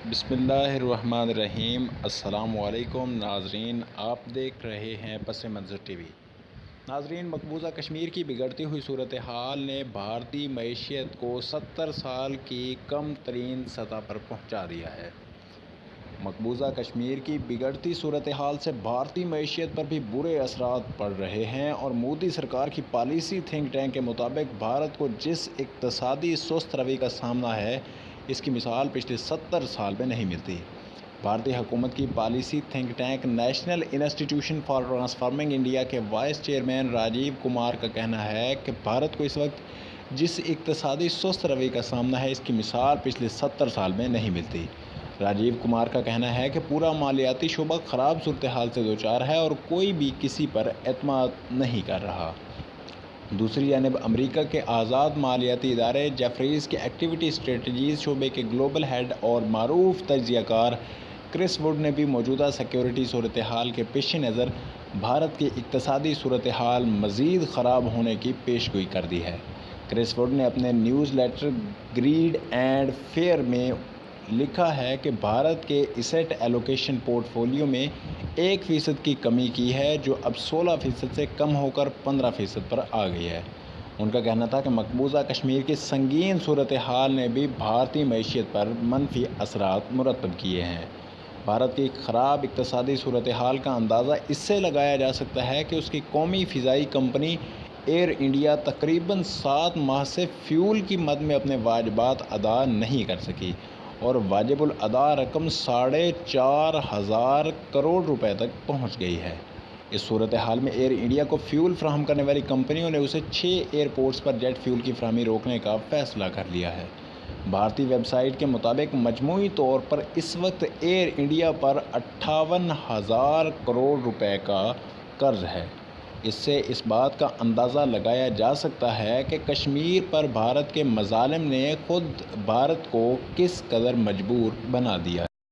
بسم اللہ الرحمن الرحیم۔ السلام علیکم ناظرین، آپ دیکھ رہے ہیں پس منظر ٹی وی۔ ناظرین، مقبوضہ کشمیر کی بگڑتی ہوئی صورتحال نے بھارتی معیشت کو 70 سال کی کم ترین سطح پر پہنچا دیا ہے۔ مقبوضہ کشمیر کی بگڑتی صورتحال سے بھارتی معیشت پر بھی برے اثرات پڑ رہے ہیں اور مودی سرکار کی پالیسی تھنک ٹینک کے مطابق بھارت کو جس اقتصادی سست روی کا سامنا ہے، اس کی مثال پچھلے 70 سال میں نہیں ملتی۔ بھارتی حکومت کی پالیسی تھنک ٹینک نیشنل انسٹی ٹیوشن فار ٹرانسفارمنگ انڈیا کے وائس چیئرمین راجیو کمار کا کہنا ہے کہ بھارت کو اس وقت جس اقتصادی سست روی کا سامنا ہے، اس کی مثال پچھلے 70 سال میں نہیں ملتی۔ راجیو کمار کا کہنا ہے کہ پورا مالیاتی شعبہ خراب صورتحال سے دوچار ہے اور کوئی بھی کسی پر اعتماد نہیں کر رہا۔ دوسری جانب امریکہ کے آزاد مالیاتی ادارے جیفریز کے ایکٹیویٹی اسٹریٹجیز شعبے کے گلوبل ہیڈ اور معروف تجزیہ کار کرس ووڈ نے بھی موجودہ سیکیورٹی صورتحال کے پیش نظر بھارت کی اقتصادی صورتحال مزید خراب ہونے کی پیشگوئی کر دی ہے۔ کرس ووڈ نے اپنے newsletter Greed and Fear میں لکھا ہے کہ بھارت کے ایسٹ ایلوکیشن پورٹ فولیو میں 1% کی کمی کی ہے، جو اب 16% سے کم ہو کر 15% پر آ گئی ہے۔ ان کا کہنا تھا کہ مقبوضہ کشمیر کی سنگین صورتحال نے بھی بھارتی معیشت پر منفی اثرات مرتب کیے ہیں۔ بھارت کی خراب اقتصادی صورتحال کا اندازہ اس سے لگایا جا سکتا ہے کہ اس کی قومی فضائی کمپنی ایئر انڈیا تقریباً 7 ماہ سے فیول کی مد میں اپنے واجبات ادا نہیں کر سکی اور واجب الادا رقم 4,500 کروڑ روپے تک پہنچ گئی ہے۔ اس صورتحال میں ایئر انڈیا کو فیول فراہم کرنے والی کمپنیوں نے اسے 6 ایئرپورٹس پر جیٹ فیول کی فراہمی روکنے کا فیصلہ کر لیا ہے۔ بھارتی ویب سائٹ کے مطابق مجموعی طور پر اس وقت ایئر انڈیا پر 58,000 کروڑ روپے کا قرض ہے۔ اس سے اس بات کا اندازہ لگایا جا سکتا ہے کہ کشمیر پر بھارت کے مظالم نے خود بھارت کو کس قدر مجبور بنا دیا